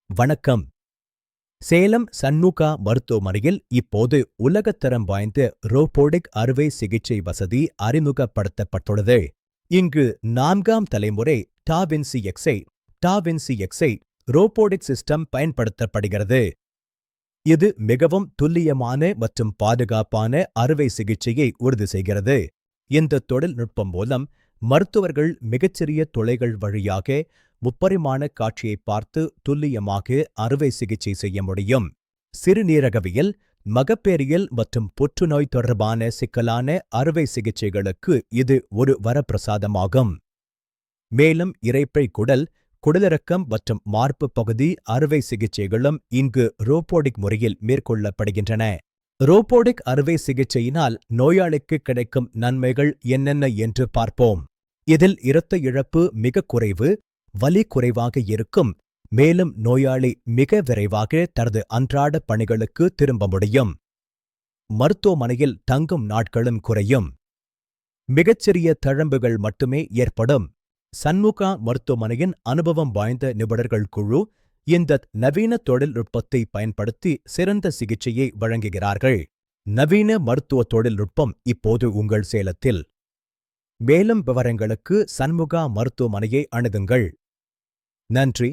வணக்கம். சேலம் சண்முகா மருத்துவமனையில் இப்போது உலகத்தரம் வாய்ந்த ரோபோடிக் அறுவை சிகிச்சை வசதி அறிமுகப்படுத்தப்பட்டுள்ளது. இங்கு 4ஆம் தலைமுறை டாவின்சி எக்ஸை ரோபோடிக் சிஸ்டம் பயன்படுத்தப்படுகிறது. இது மிகவும் துல்லியமான மற்றும் பாதுகாப்பான அறுவை சிகிச்சையை உறுதி செய்கிறது. இந்த தொழில்நுட்பம் மூலம் மருத்துவர்கள் மிகச்சிறிய துளைகள் வழியாக முப்பரிமாண காட்சியை பார்த்து துல்லியமாக அறுவை சிகிச்சை செய்ய முடியும். சிறுநீரகவியல், மகப்பேறியல் மற்றும் புற்றுநோய் தொடர்பான சிக்கலான அறுவை சிகிச்சைகளுக்கு இது ஒரு வரப்பிரசாதமாகும். மேலும் இரைப்பை குடல், குடலிறக்கம் மற்றும் மார்பு பகுதி அறுவை சிகிச்சைகளும் இங்கு ரோபோடிக் முறையில் மேற்கொள்ளப்படுகின்றன. ரோபோடிக் அறுவை சிகிச்சையினால் நோயாளிக்கு கிடைக்கும் நன்மைகள் என்னென்ன என்று பார்ப்போம். இதில் இரத்த இழப்பு மிக குறைவு, வலி குறைவாக இருக்கும். மேலும் நோயாளி மிக விரைவாக தனது அன்றாட பணிகளுக்கு திரும்ப முடியும். மருத்துவமனையில் தங்கும் நாட்களும் குறையும். மிகச்சிறிய தழும்புகள் மட்டுமே ஏற்படும். சண்முகா மருத்துவமனையின் அனுபவம் வாய்ந்த நிபுணர்கள் குழு இந்த நவீன தொழில்நுட்பத்தை பயன்படுத்தி சிறந்த சிகிச்சையை வழங்குகிறார்கள். நவீன மருத்துவ தொழில்நுட்பம் இப்போது உங்கள் சேலத்தில். மேலும் விவரங்களுக்கு சண்முகா மருத்துவமனையை அணுகுங்கள். நன்றி.